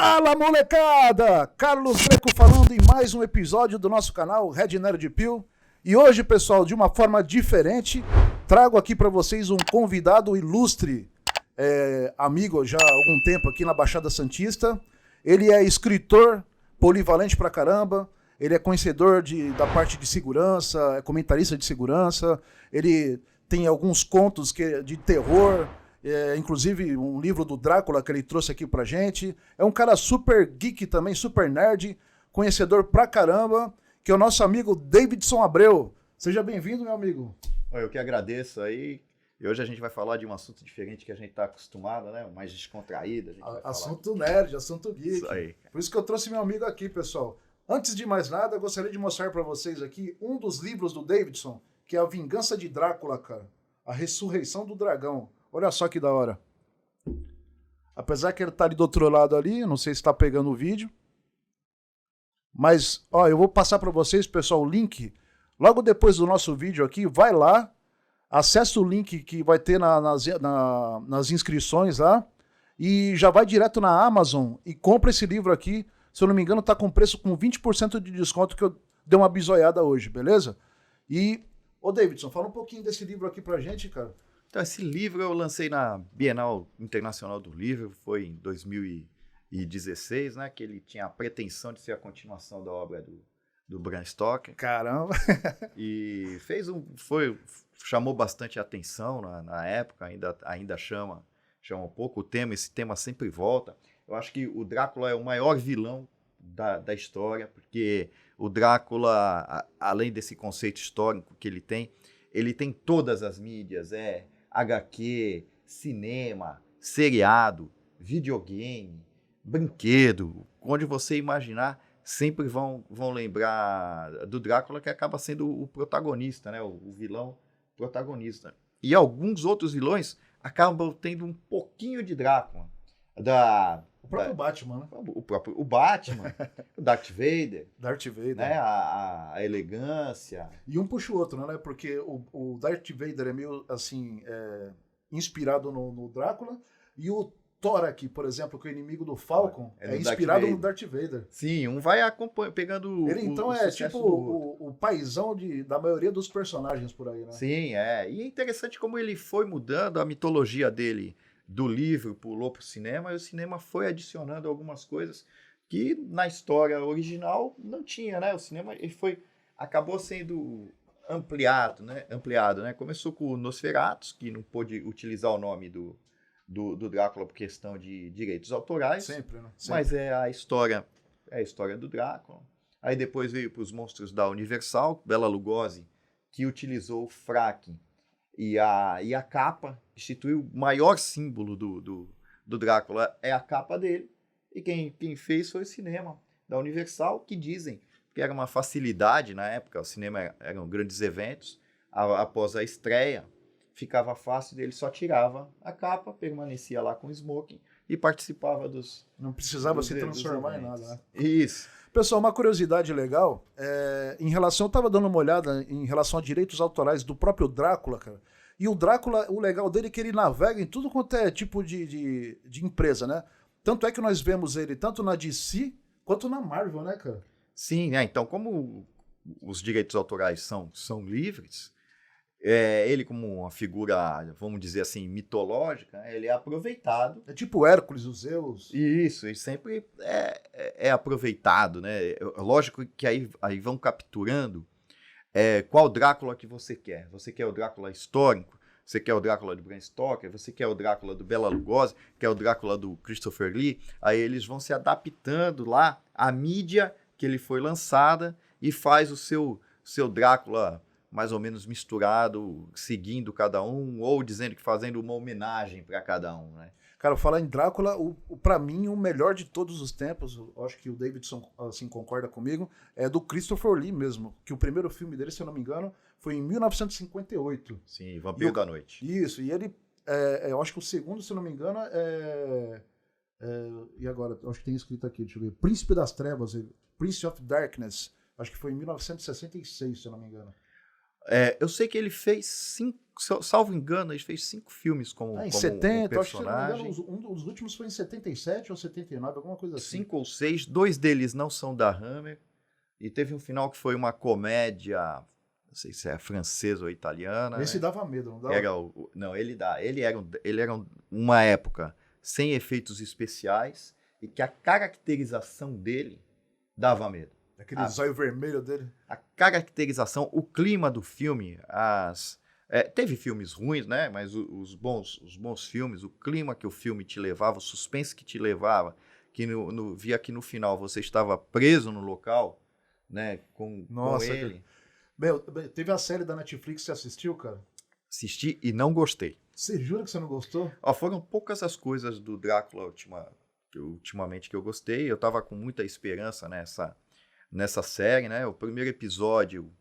Fala, molecada! Carlos Greco falando em mais um episódio do nosso canal Red Nerd Pill. E hoje, pessoal, de uma forma diferente, trago aqui para vocês um convidado ilustre, amigo já há algum tempo aqui na Baixada Santista. Ele é escritor, polivalente pra caramba, ele é conhecedor da parte de segurança, é comentarista de segurança, ele tem alguns contos de terror, inclusive um livro do Drácula que ele trouxe aqui pra gente. É um cara super geek também, super nerd, conhecedor pra caramba, que é o nosso amigo Davidson Abreu. Seja bem-vindo, meu amigo. Eu que agradeço aí. E hoje a gente vai falar de um assunto diferente que a gente tá acostumado, né? Mais descontraído. Assunto nerd, assunto geek. Isso aí. Por isso que eu trouxe meu amigo aqui, pessoal. Antes de mais nada, eu gostaria de mostrar pra vocês aqui um dos livros do Davidson, que é A Vingança de Drácula, cara. A Ressurreição do Dragão. Olha só que da hora. Apesar que ele tá ali do outro lado ali, não sei se tá pegando o vídeo. Mas, ó, eu vou passar pra vocês, pessoal, o link. Logo depois do nosso vídeo aqui, vai lá, acessa o link que vai ter nas inscrições lá e já vai direto na Amazon e compra esse livro aqui. Se eu não me engano, tá com preço com 20% de desconto, que eu dei uma bisoiada hoje, beleza? E, ô Davidson, fala um pouquinho desse livro aqui pra gente, cara. Então, esse livro eu lancei na Bienal Internacional do Livro, foi em 2016, né? Que ele tinha a pretensão de ser a continuação da obra do Bram Stoker. Caramba! E chamou bastante atenção na época, ainda chama um pouco o tema, esse tema sempre volta. Eu acho que o Drácula é o maior vilão da história, porque o Drácula, além desse conceito histórico que ele tem todas as mídias, HQ, cinema, seriado, videogame, brinquedo, onde você imaginar, sempre vão lembrar do Drácula, que acaba sendo o protagonista, né? O vilão protagonista. E alguns outros vilões acabam tendo um pouquinho de Drácula. O próprio Batman, né? O Batman, o Darth Vader. Darth Vader. Né? A elegância. E um puxa o outro, né? Porque o Darth Vader é meio, assim, inspirado no Drácula. E o Thor aqui, por exemplo, que é o inimigo do Falcon, é inspirado no Darth Vader. Sim, um vai pegando ele então é tipo o paizão da maioria dos personagens por aí, né? Sim, E é interessante como ele foi mudando a mitologia dele do livro, pulou pro cinema, e o cinema foi adicionando algumas coisas que na história original não tinha, né? O cinema acabou sendo ampliado, né? Começou com o Nosferatu, que não pôde utilizar o nome do Drácula por questão de direitos autorais. Sempre, né? Sempre. Mas é a história do Drácula. Aí depois veio para os monstros da Universal, Bela Lugosi, que utilizou o fraque e a capa, instituiu o maior símbolo do Drácula, é a capa dele. E quem fez foi o cinema da Universal, que dizem que era uma facilidade na época, o cinema eram grandes eventos, após a estreia, ficava fácil, ele só tirava a capa, permanecia lá com o smoking e participava dos... Não precisava se transformar em nada, né? Isso. Pessoal, uma curiosidade legal, eu estava dando uma olhada em relação a direitos autorais do próprio Drácula, cara. E o Drácula, o legal dele é que ele navega em tudo quanto é tipo de empresa, né? Tanto é que nós vemos ele tanto na DC quanto na Marvel, né, cara? Sim, então como os direitos autorais são livres, ele como uma figura, vamos dizer assim, mitológica, ele é aproveitado. É tipo Hércules, os Zeus. Isso, e sempre é aproveitado, né? Lógico que aí vão capturando qual Drácula que você quer. Você quer o Drácula histórico? Você quer o Drácula do Bram Stoker? Você quer o Drácula do Bela Lugosi? Quer o Drácula do Christopher Lee? Aí eles vão se adaptando lá à mídia que ele foi lançada e faz o seu Drácula mais ou menos misturado, seguindo cada um, ou dizendo que fazendo uma homenagem para cada um, né? Cara, falar em Drácula, pra mim, o melhor de todos os tempos, eu acho que o Davidson assim, concorda comigo, é do Christopher Lee mesmo, que o primeiro filme dele, se eu não me engano, foi em 1958. Sim, Vampiro da Noite. Isso, e ele, eu acho que o segundo, se eu não me engano, e agora, eu acho que tem escrito aqui, deixa eu ver, Príncipe das Trevas, Prince of Darkness, acho que foi em 1966, se eu não me engano. Eu sei que ele fez 5, salvo engano, ele fez 5 filmes como, em como 70, um acho que se não me personagem. engano, um dos últimos foi em 77 ou 79, alguma coisa assim. 5 ou 6, 2 deles não são da Hammer. E teve um final que foi uma comédia, não sei se é francesa ou italiana. Esse né? dava medo, não dava? Não, ele era uma época sem efeitos especiais e que a caracterização dele dava medo. Aquele zóio vermelho dele. A caracterização, o clima do filme, teve filmes ruins, né? Mas os bons filmes, o clima que o filme te levava, o suspense que te levava, que via que no final você estava preso no local, né? Com ele. Meu, teve a série da Netflix que você assistiu, cara? Assisti e não gostei. Você jura que você não gostou? Foram poucas as coisas do Drácula ultimamente que eu gostei. Eu tava com muita esperança nessa série, né? O primeiro episódio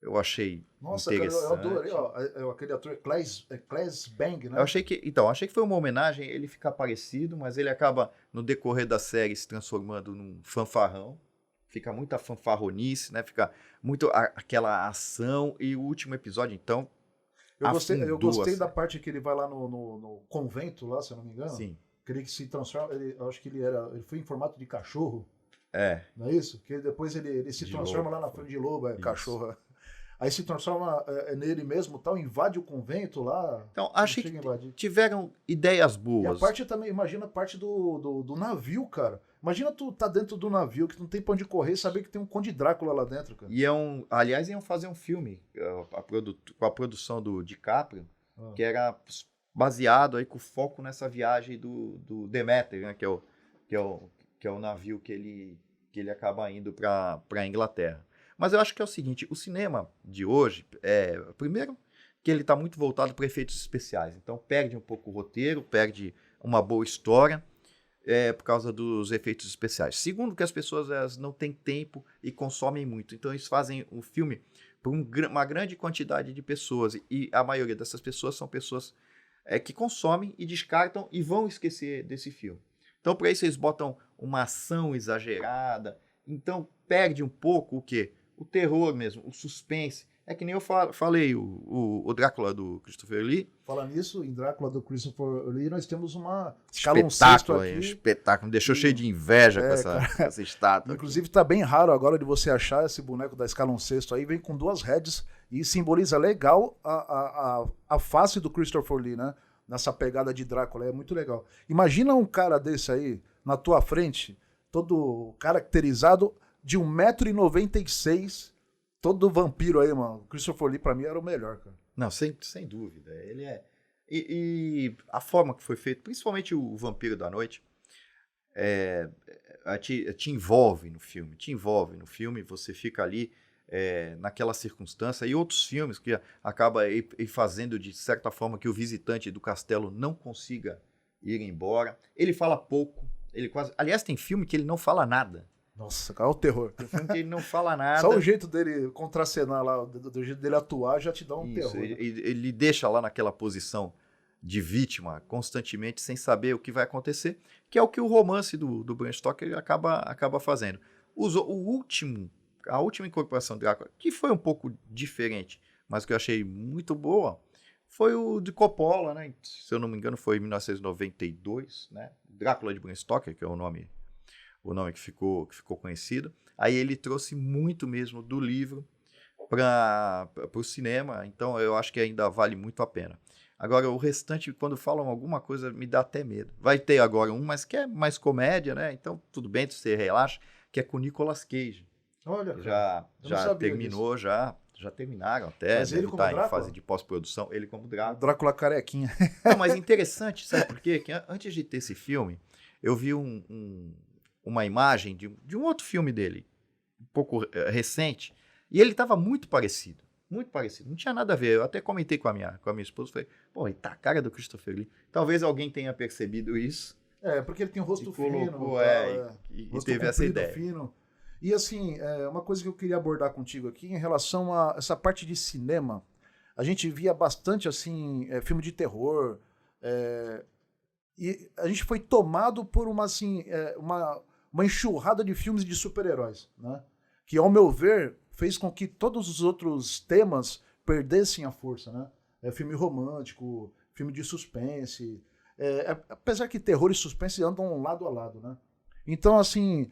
eu achei interessante. Cara, eu adorei, ó, aquele ator Claes Bang, né? Eu achei que foi uma homenagem, ele fica parecido, mas ele acaba, no decorrer da série, se transformando num fanfarrão. Fica muita fanfarronice, né? Fica muito aquela ação. E o último episódio, então, eu gostei da parte que ele vai lá no convento, lá, se eu não me engano. Sim. Que ele se transforma, eu acho que ele foi em formato de cachorro. É. Não é isso? Que depois ele se transforma lá na frente de lobo, cachorro. Aí se transforma nele mesmo, tal, invade o convento lá. Então, acho que tiveram ideias boas. E a parte também, imagina a parte do navio, cara. Imagina tu tá dentro do navio, que não tem pra onde correr, e saber que tem um Conde Drácula lá dentro, cara. Aliás, iam fazer um filme com a produção do DiCaprio, que era baseado aí com foco nessa viagem do Deméter, né, que é o navio que ele acaba indo para a Inglaterra. Mas eu acho que é o seguinte, o cinema de hoje, primeiro, que ele está muito voltado para efeitos especiais. Então, perde um pouco o roteiro, perde uma boa história por causa dos efeitos especiais. Segundo, que as pessoas elas não têm tempo e consomem muito. Então, eles fazem o filme para uma grande quantidade de pessoas. E a maioria dessas pessoas são pessoas que consomem e descartam e vão esquecer desse filme. Então, para isso, eles botam uma ação exagerada. Então, perde um pouco o quê? O terror mesmo, o suspense. É que nem eu falei, o Drácula do Christopher Lee. Falando nisso, em Drácula do Christopher Lee, nós temos uma espetáculo aqui. Espetáculo, me deixou cheio de inveja com essa estátua. Inclusive, tá bem raro agora de você achar esse boneco da escala 1/6 aí, vem com 2 heads e simboliza legal a face do Christopher Lee, né? Nessa pegada de Drácula, é muito legal. Imagina um cara desse aí, na tua frente, todo caracterizado, de 1,96 m, todo vampiro aí, mano. O Christopher Lee, pra mim, era o melhor, cara. Não, sem dúvida. Ele é... E a forma que foi feito, principalmente o Vampiro da Noite, te envolve no filme. Você fica ali naquela circunstância. E outros filmes que acaba fazendo, de certa forma, que o visitante do castelo não consiga ir embora. Ele fala pouco. Aliás, tem filme que ele não fala nada. Nossa, cara, é o terror. Tem filme que ele não fala nada. Só o jeito dele contracenar lá, do jeito dele atuar, já te dá um terror. Ele deixa lá naquela posição de vítima constantemente, sem saber o que vai acontecer, que é o que o romance do Bram Stoker acaba fazendo. A última incorporação do Drácula, que foi um pouco diferente, mas que eu achei muito boa, foi o de Coppola, né? Se eu não me engano, foi em 1992, né? Drácula de Bram Stoker, que é o nome que ficou conhecido. Aí ele trouxe muito mesmo do livro para o cinema, então eu acho que ainda vale muito a pena. Agora, o restante, quando falam alguma coisa, me dá até medo. Vai ter agora mas que é mais comédia, né? Então, tudo bem, você relaxa, que é com o Nicolas Cage. Olha, já terminou, já terminaram até. Mas ele como tá Drácula? em fase de pós-produção, ele como Drácula. Drácula carequinha. Não, mas interessante, sabe por quê? Que antes de ter esse filme, eu vi uma imagem de um outro filme dele, um pouco recente, e ele estava muito parecido, não tinha nada a ver. Eu até comentei com a minha esposa, falei, pô, ele tá a cara do Christopher Lee. Talvez alguém tenha percebido isso. Porque ele tem um rosto fino. Colocou, e teve essa ideia. Fino. E assim, uma coisa que eu queria abordar contigo aqui, em relação a essa parte de cinema, a gente via bastante, assim, filme de terror, e a gente foi tomado por uma enxurrada de filmes de super-heróis, né? Que, ao meu ver, fez com que todos os outros temas perdessem a força, né? Filme romântico, filme de suspense. Apesar que terror e suspense andam lado a lado, né? Então, assim,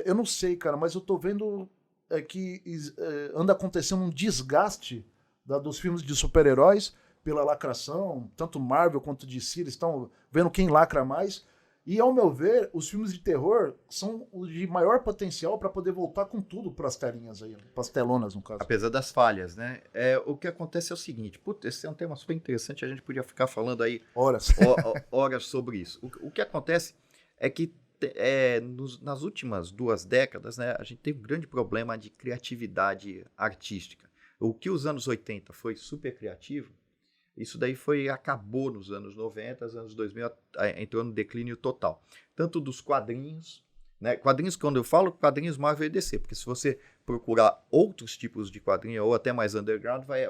eu não sei, cara, mas eu tô vendo que anda acontecendo um desgaste dos filmes de super-heróis pela lacração, tanto Marvel quanto DC, eles estão vendo quem lacra mais. E, ao meu ver, os filmes de terror são os de maior potencial para poder voltar com tudo para as telinhas aí, para as telonas, no caso. Apesar das falhas, né? O que acontece é o seguinte, esse é um tema super interessante, a gente podia ficar falando aí horas sobre isso. O que acontece é que nas últimas 2 décadas, né, a gente tem um grande problema de criatividade artística. O que os anos 80 foi super criativo, isso daí acabou nos anos 90, anos 2000, entrou no declínio total. Tanto dos quadrinhos, né? Quadrinhos, quando eu falo, quadrinhos Marvel e DC, porque se você procurar outros tipos de quadrinho, ou até mais underground, vai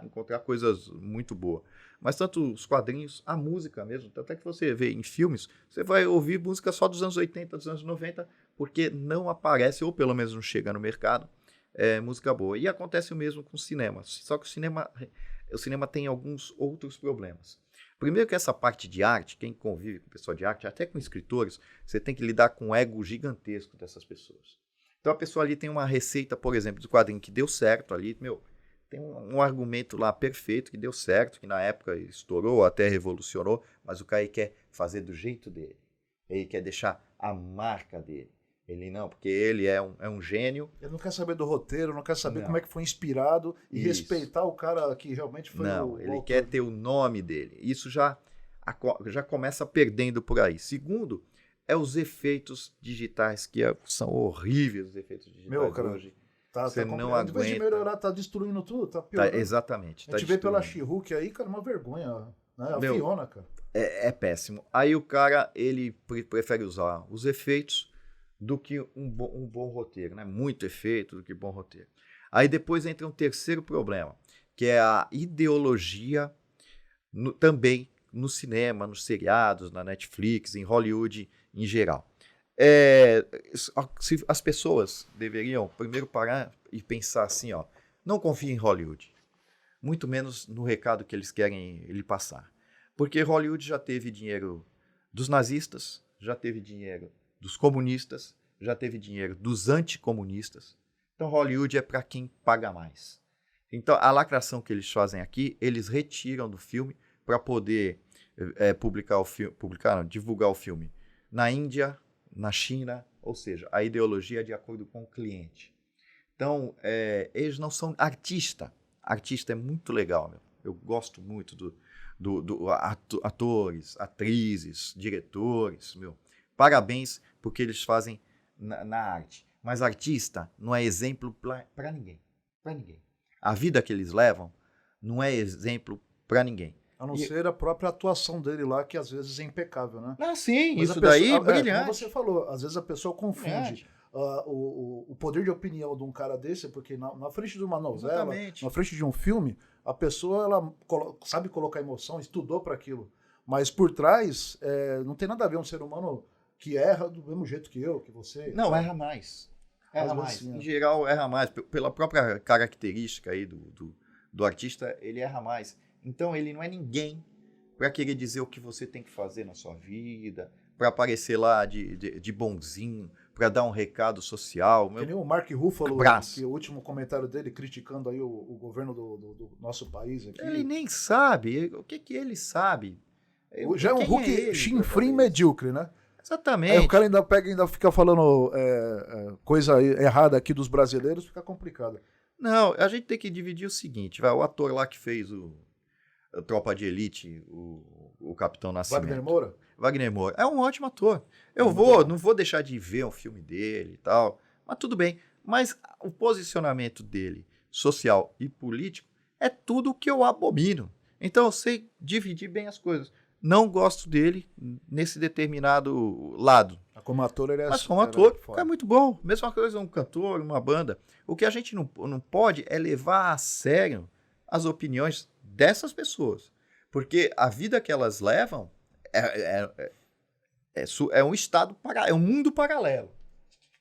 encontrar coisas muito boas. Mas tanto os quadrinhos, a música mesmo, até que você vê em filmes, você vai ouvir música só dos anos 80, dos anos 90, porque não aparece, ou pelo menos não chega no mercado, música boa. E acontece o mesmo com o cinema, só que o cinema tem alguns outros problemas. Primeiro que essa parte de arte, quem convive com o pessoal de arte, até com escritores, você tem que lidar com o ego gigantesco dessas pessoas. Então a pessoa ali tem uma receita, por exemplo, do quadrinho que deu certo ali, tem um argumento lá perfeito que deu certo, que na época estourou, até revolucionou, mas o cara quer fazer do jeito dele. Ele quer deixar a marca dele. Ele não, porque ele é um gênio. Ele não quer saber do roteiro, não quer saber como é que foi inspirado e respeitar o cara que realmente foi o ele autor. Quer ter o nome dele. Isso já começa perdendo por aí. Segundo, os efeitos digitais, que são horríveis os efeitos digitais cara, hoje. Você não aguenta. Em vez de melhorar, tá destruindo tudo, tá piorando. Exatamente. A gente vê pela She-Hulk aí, cara, uma vergonha. Né? A Fiona, cara. É péssimo. Aí o cara, ele prefere usar os efeitos do que um bom roteiro, né? Muito efeito do que bom roteiro. Aí depois entra um terceiro problema, que é a ideologia também no cinema, nos seriados, na Netflix, em Hollywood em geral. As pessoas deveriam primeiro parar e pensar assim, não confie em Hollywood, muito menos no recado que eles querem lhe passar. Porque Hollywood já teve dinheiro dos nazistas, já teve dinheiro dos comunistas, já teve dinheiro dos anticomunistas. Então Hollywood é para quem paga mais. Então a lacração que eles fazem aqui, eles retiram do filme para poder divulgar o filme na Índia, na China, ou seja, a ideologia é de acordo com o cliente. Então eles não são artista. Artista é muito legal, eu gosto muito atores, atrizes, diretores, parabéns porque eles fazem na arte. Mas artista não é exemplo para ninguém. Para ninguém. A vida que eles levam não é exemplo para ninguém. A não ser a própria atuação dele lá, que às vezes é impecável, né? Sim, mas isso daí é brilhante. Como você falou, às vezes a pessoa confunde o poder de opinião de um cara desse, porque na frente de uma novela, exatamente, na frente de um filme, a pessoa ela sabe colocar emoção, estudou para aquilo. Mas por trás, não tem nada a ver um ser humano que erra do mesmo jeito que eu, que você. Não, erra mais. Erra mais. Assim, em geral, erra mais. Pela própria característica aí do artista, ele erra mais. Então, ele não é ninguém para querer dizer o que você tem que fazer na sua vida, para aparecer lá de bonzinho, para dar um recado social. Que nem o Mark Ruffalo, que o último comentário dele criticando aí o governo do nosso país aqui. Ele nem sabe. O que ele sabe? Já é um Hulk chinfrim medíocre, né? Exatamente. Aí o cara ainda fica falando coisa errada aqui dos brasileiros, fica complicado. Não, a gente tem que dividir o seguinte, o ator lá que fez a Tropa de Elite, o Capitão Nascimento. Wagner Moura. É um ótimo ator. Não vou deixar de ver um filme dele e tal, mas tudo bem. Mas o posicionamento dele, social e político, é tudo que eu abomino. Então eu sei dividir bem as coisas. Não gosto dele nesse determinado lado. Como ator, ele é... Mas como ator, é muito bom. Mesma coisa um cantor, uma banda. O que a gente não pode é levar a sério as opiniões dessas pessoas. Porque a vida que elas levam é um estado é um mundo paralelo.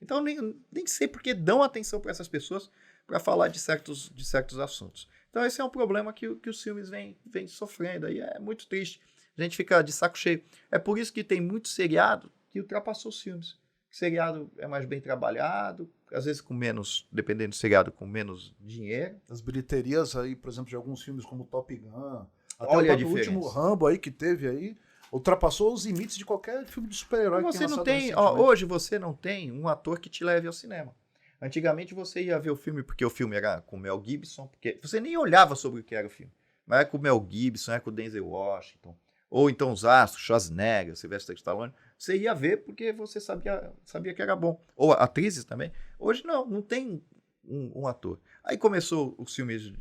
Então nem sei porque dão atenção para essas pessoas para falar de certos assuntos. Então esse é um problema que os filmes vêm sofrendo, aí é muito triste. A gente fica de saco cheio. É por isso que tem muito seriado que ultrapassou os filmes. O seriado é mais bem trabalhado, às vezes com menos, dependendo do seriado, com menos dinheiro. As bilheterias aí, por exemplo, de alguns filmes como Top Gun, até Olha o último Rambo aí que teve aí, ultrapassou os limites de qualquer filme de super-herói que Você tenha não tem, hoje você não tem um ator que te leve ao cinema. Antigamente você ia ver o filme porque o filme era com Mel Gibson, porque você nem olhava sobre o que era o filme. Mas era com Mel Gibson, era com Denzel Washington, ou então os astros, Schwarzenegger, Sylvester Stallone. Você ia ver porque você sabia que era bom. Ou atrizes também. Hoje não tem um ator. Aí começou os filmes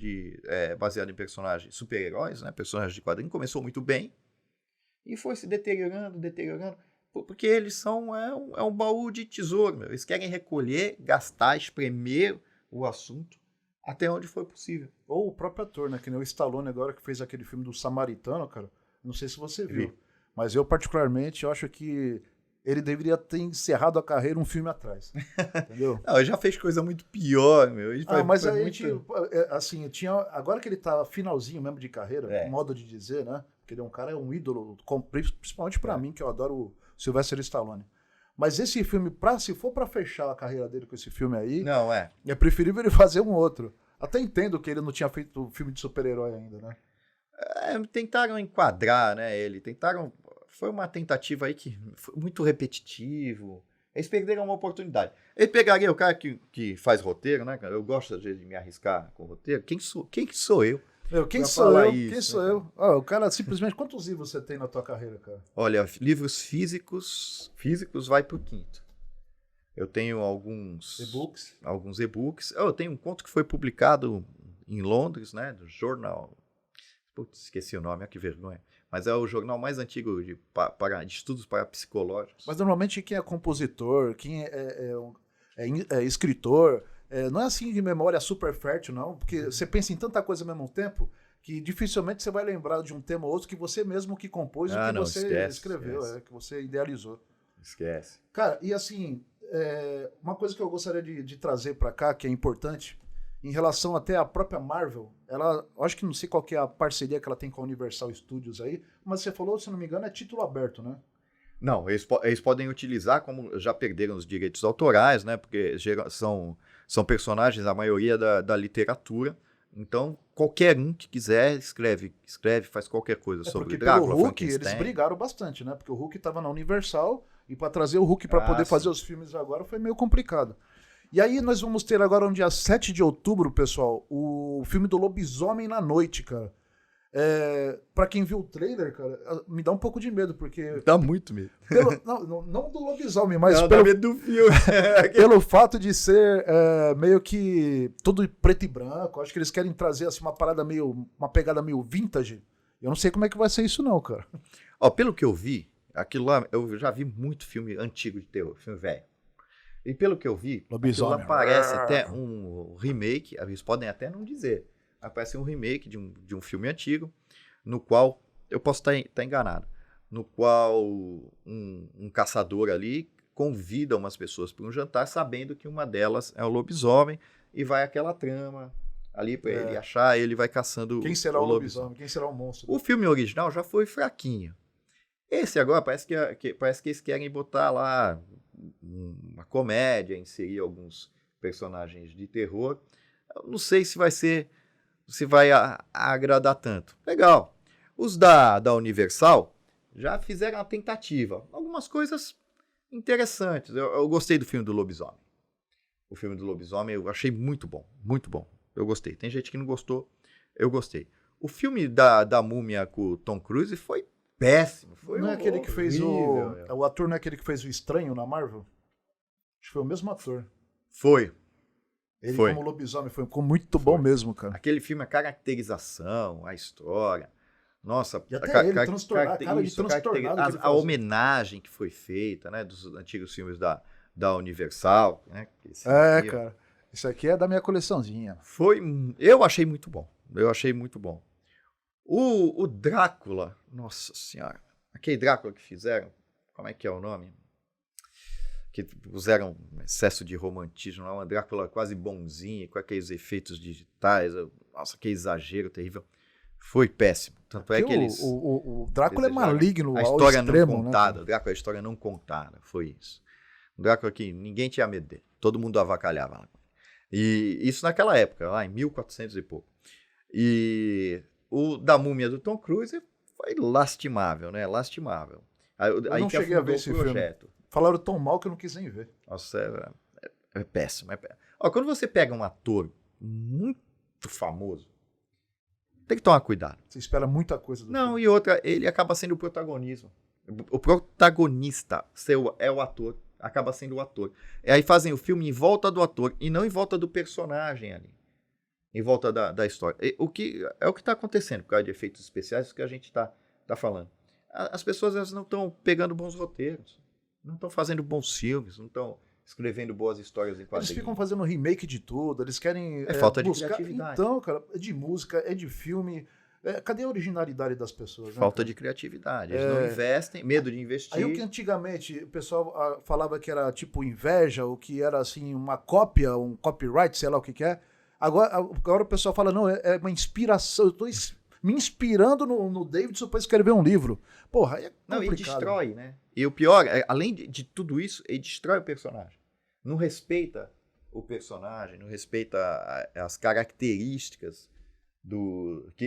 baseados em personagens super-heróis, né, personagens de quadrinho, começou muito bem e foi se deteriorando, porque eles são um baú de tesouro, meu. Eles querem recolher, gastar, espremer o assunto até onde foi possível. Ou o próprio ator, né, que nem o Stallone agora que fez aquele filme do Samaritano, cara. Não sei se você viu, mas eu particularmente acho que ele deveria ter encerrado a carreira um filme atrás, entendeu? Não, ele já fez coisa muito pior, meu. Mas aí assim, agora que ele tá finalzinho mesmo de carreira, modo de dizer, né? Porque ele é um cara, é um ídolo, principalmente pra mim, que eu adoro o Sylvester Stallone. Mas esse filme, se for pra fechar a carreira dele com esse filme aí, é preferível ele fazer um outro. Até entendo que ele não tinha feito filme de super-herói ainda, né? Tentaram enquadrar, né, ele. Foi uma tentativa aí que foi muito repetitivo. Eles perderam uma oportunidade. Ele pegaria o cara que faz roteiro, né, cara? Eu gosto, às vezes, de me arriscar com roteiro. Quem que sou eu? Quem sou eu? O cara, simplesmente, quantos livros você tem na tua carreira, cara? Olha, livros físicos vai pro 5º. Eu tenho alguns e-books. Eu tenho um conto que foi publicado em Londres, né, do jornal. Putz, esqueci o nome, que vergonha. Mas é o jornal mais antigo de estudos parapsicológicos. Mas normalmente quem é compositor, quem é escritor, não é assim de memória super fértil, não. Porque você pensa em tanta coisa ao mesmo tempo que dificilmente você vai lembrar de um tema ou outro que você mesmo que compôs ou que você escreveu, que você idealizou. Esquece. Cara, e assim, uma coisa que eu gostaria de trazer pra cá, que é importante, em relação até à própria Marvel, acho que não sei qual que é a parceria que ela tem com a Universal Studios aí, mas você falou, se não me engano, é título aberto, né? Não, eles podem utilizar, como já perderam os direitos autorais, né? Porque são personagens, a maioria da literatura. Então, qualquer um que quiser, escreve, faz qualquer coisa sobre Drácula, pelo Hulk, eles brigaram bastante, né? Porque o Hulk estava na Universal e para trazer o Hulk para poder fazer os filmes agora foi meio complicado. E aí nós vamos ter agora no dia 7 de outubro, pessoal, o filme do Lobisomem na Noite, cara. Pra quem viu o trailer, cara, me dá um pouco de medo, porque... Dá muito medo. Não do lobisomem, mas dá medo do filme. Pelo fato de ser meio que tudo preto e branco. Acho que eles querem trazer assim, uma pegada meio vintage. Eu não sei como é que vai ser isso não, cara. Pelo que eu vi, aquilo lá, eu já vi muito filme antigo de terror, filme velho. E pelo que eu vi, aquilo lá parece até um remake, eles podem até não dizer, parece um remake de um filme antigo, no qual, eu posso estar enganado, no qual um caçador ali convida umas pessoas para um jantar, sabendo que uma delas é o lobisomem, e vai aquela trama ali para ele achar, ele vai caçando quem será o lobisomem, quem será o monstro. O filme original já foi fraquinho. Esse agora parece que eles querem botar lá uma comédia, inserir alguns personagens de terror. Eu não sei se vai agradar tanto. Legal. Os da Universal já fizeram a tentativa. Algumas coisas interessantes. Eu gostei do filme do Lobisomem. O filme do Lobisomem eu achei muito bom. Muito bom. Eu gostei. Tem gente que não gostou. Eu gostei. O filme da Múmia com o Tom Cruise foi péssimo. Não é aquele que fez o ator não é aquele que fez o Estranho na Marvel? Acho que foi o mesmo ator. Foi. Ele como lobisomem ficou muito bom mesmo, cara. Aquele filme, a caracterização, a história. Nossa, e até ele transtornado. A homenagem que foi feita, né, dos antigos filmes da Universal. Né, cara. Isso aqui é da minha coleçãozinha. Eu achei muito bom. O Drácula, nossa senhora, aquele Drácula que fizeram, como é que é o nome? que puseram um excesso de romantismo, uma Drácula quase bonzinho, com aqueles efeitos digitais, nossa, que exagero terrível. Foi péssimo. Tanto é que eles... O Drácula é maligno a ao história extremo, não contada, né? o Drácula é a história não contada, foi isso. O Drácula que ninguém tinha medo dele, todo mundo avacalhava. E isso naquela época, lá em 1400 e pouco. E o da Múmia do Tom Cruise foi lastimável, né? Lastimável. Eu não cheguei a ver esse projeto. filme. Falaram tão mal que eu não quis nem ver. Nossa, é péssimo. Ó, quando você pega um ator muito famoso, tem que tomar cuidado. Você espera muita coisa do Não, filme. e outra, ele acaba sendo o protagonismo. O protagonista é o ator, acaba sendo o ator. E aí fazem o filme em volta do ator e não em volta do personagem ali. Em volta da história. O que está acontecendo por causa de efeitos especiais, isso que a gente está falando. As pessoas elas não estão pegando bons roteiros, não estão fazendo bons filmes, não estão escrevendo boas histórias em quadrinhos. Eles ficam fazendo remake de tudo, eles querem falta de buscar... criatividade. Então, cara, é de música, é de filme. Cadê a originalidade das pessoas? Falta né, de criatividade. Eles não investem, medo de investir. Aí o que antigamente o pessoal falava que era tipo inveja, ou que era assim uma cópia, um copyright, sei lá o que é. Agora o pessoal fala, não, é uma inspiração. Eu estou me inspirando no Davidson para escrever um livro. Porra, é complicado. Não, e destrói, né? E o pior, além de tudo isso, ele destrói o personagem. Não respeita o personagem, não respeita as características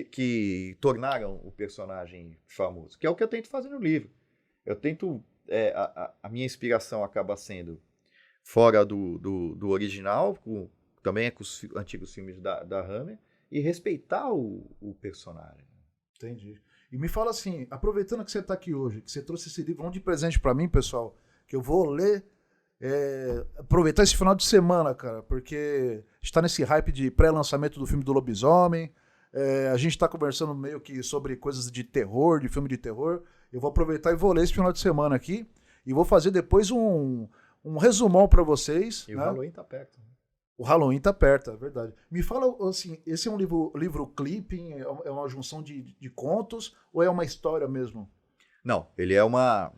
que tornaram o personagem famoso. Que é o que eu tento fazer no livro. Eu tento... a minha inspiração acaba sendo fora do original, também é com os antigos filmes da Hammer, e respeitar o personagem. Entendi. E me fala assim, aproveitando que você está aqui hoje, que você trouxe esse livro, de presente para mim, pessoal, que eu vou ler, aproveitar esse final de semana, cara, porque está nesse hype de pré-lançamento do filme do Lobisomem, a gente está conversando meio que sobre coisas de terror, de filme de terror. Eu vou aproveitar e vou ler esse final de semana aqui, e vou fazer depois um resumão para vocês. E né? o Halloween tá perto. O Halloween tá perto, é verdade. Me fala, assim, esse é um livro clipping, é uma junção de contos, ou é uma história mesmo? Não, ele é uma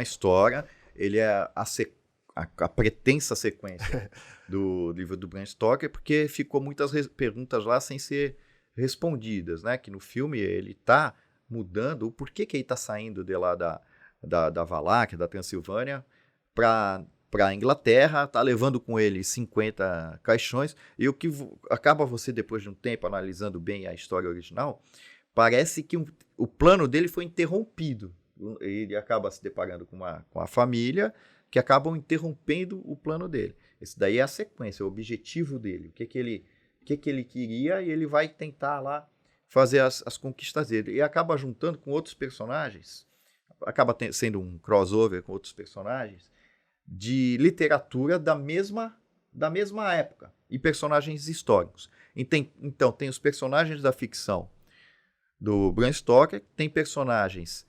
história, ele é a pretensa sequência do livro do Bram Stoker, porque ficou muitas perguntas lá sem ser respondidas, né? Que no filme ele tá mudando o porquê que ele tá saindo de lá da Valáquia, da Transilvânia, para a Inglaterra, tá levando com ele 50 caixões, e o que acaba você, depois de um tempo, analisando bem a história original, parece que o plano dele foi interrompido. Ele acaba se deparando com a família, que acabam interrompendo o plano dele. Esse daí é a sequência, o objetivo dele, o que ele queria, e ele vai tentar lá fazer as conquistas dele. E acaba juntando com outros personagens, acaba sendo um crossover com outros personagens, de literatura da mesma época e personagens históricos. Então, tem os personagens da ficção do Bram Stoker, tem personagens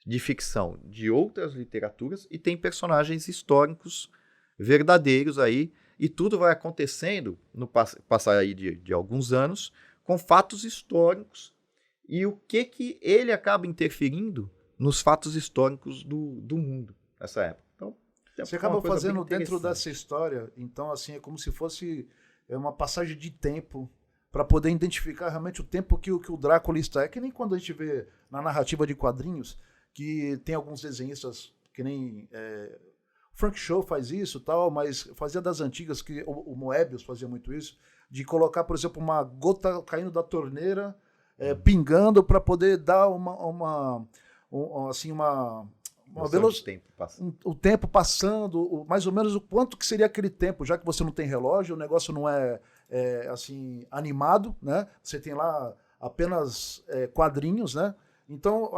de ficção de outras literaturas e tem personagens históricos verdadeiros aí, e tudo vai acontecendo no passar aí de alguns anos com fatos históricos e o que ele acaba interferindo nos fatos históricos do mundo nessa época. Então, você acaba fazendo dentro dessa história, então, assim, é como se fosse uma passagem de tempo para poder identificar realmente o tempo que o Drácula está. É que nem quando a gente vê na narrativa de quadrinhos que tem alguns desenhistas que nem Frank Show faz isso, tal, mas fazia das antigas, que o Moebius fazia muito isso, de colocar, por exemplo, uma gota caindo da torneira, pingando para poder dar o tempo passando, mais ou menos o quanto que seria aquele tempo, já que você não tem relógio, o negócio não é assim animado, né? Você tem lá apenas quadrinhos, né? Então,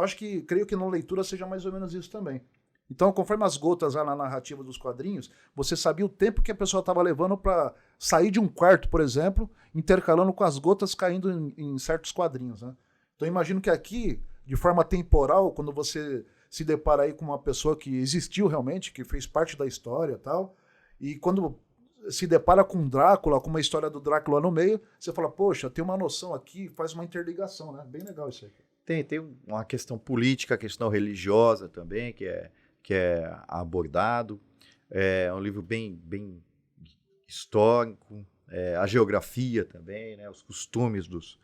creio que na leitura seja mais ou menos isso também. Então, conforme as gotas lá na narrativa dos quadrinhos, você sabia o tempo que a pessoa estava levando para sair de um quarto, por exemplo, intercalando com as gotas caindo em certos quadrinhos, né? Então, imagino que aqui, de forma temporal, quando você se depara aí com uma pessoa que existiu realmente, que fez parte da história e tal, e quando se depara com Drácula, com uma história do Drácula no meio, você fala, poxa, tem uma noção aqui, faz uma interligação, né? Bem legal isso aí. Tem uma questão política, questão religiosa também, que é abordado. É um livro bem histórico, a geografia também, né? Os costumes dos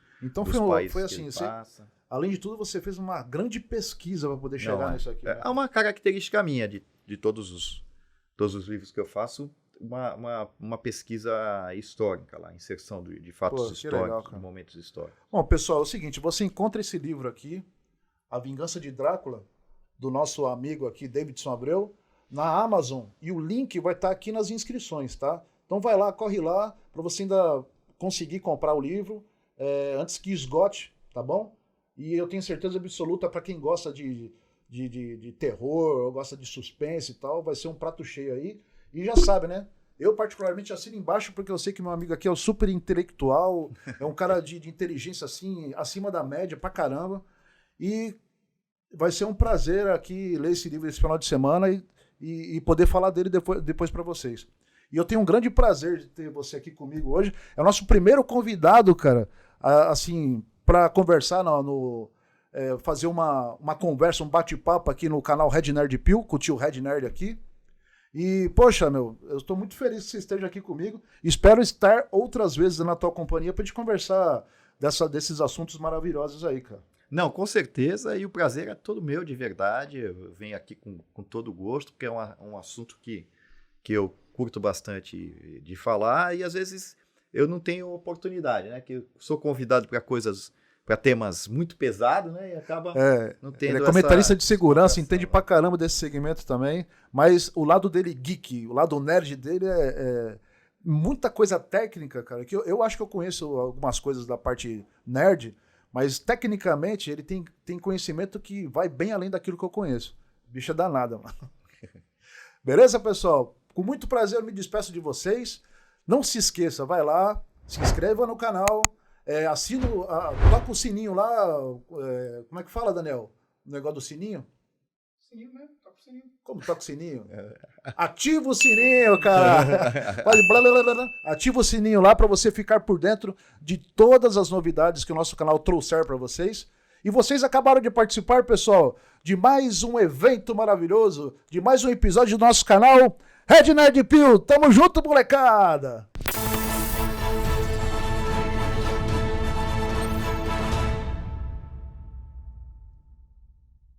países foi que assim, ele passa. além de tudo, você fez uma grande pesquisa para poder chegar nisso aqui. Né? É uma característica minha de todos os livros que eu faço, uma pesquisa histórica lá, inserção de fatos históricos, legal, de momentos históricos. Bom, pessoal, é o seguinte, você encontra esse livro aqui, A Vingança de Drácula, do nosso amigo aqui, Davidson Abreu, na Amazon, e o link vai estar aqui nas inscrições, tá? Então vai lá, corre lá, para você ainda conseguir comprar o livro antes que esgote, tá bom? E eu tenho certeza absoluta, para quem gosta de terror, ou gosta de suspense e tal, vai ser um prato cheio aí. E já sabe, né? Eu particularmente assino embaixo porque eu sei que meu amigo aqui é o super intelectual, é um cara de inteligência assim, acima da média pra caramba. E vai ser um prazer aqui ler esse livro esse final de semana e poder falar dele depois para vocês. E eu tenho um grande prazer de ter você aqui comigo hoje. É o nosso primeiro convidado, cara, assim, para conversar fazer uma conversa, um bate-papo aqui no canal Red Nerd Pill, com o tio Red Nerd aqui. E, poxa, eu estou muito feliz que você esteja aqui comigo. Espero estar outras vezes na tua companhia para te conversar desses assuntos maravilhosos aí, cara. Não, com certeza, e o prazer é todo meu, de verdade. Eu venho aqui com todo gosto, porque é um assunto que eu curto bastante de falar, e às vezes eu não tenho oportunidade, né? Que eu sou convidado para temas muito pesados, né? E acaba não tendo. Ele é comentarista de segurança, entende pra caramba desse segmento também, mas o lado dele geek, o lado nerd dele é muita coisa técnica, cara, que eu acho que eu conheço algumas coisas da parte nerd, mas tecnicamente ele tem conhecimento que vai bem além daquilo que eu conheço. Bicho é danada, mano. Beleza, pessoal? Com muito prazer eu me despeço de vocês. Não se esqueça, vai lá, se inscreva no canal, toca o sininho lá, como é que fala, Daniel? O negócio do sininho? Sininho mesmo, toca o sininho. Como toca o sininho? Ativa o sininho, cara! Ativa o sininho lá para você ficar por dentro de todas as novidades que o nosso canal trouxer para vocês. E vocês acabaram de participar, pessoal, de mais um evento maravilhoso, de mais um episódio do nosso canal Red Nerd Pill. Tamo junto, molecada!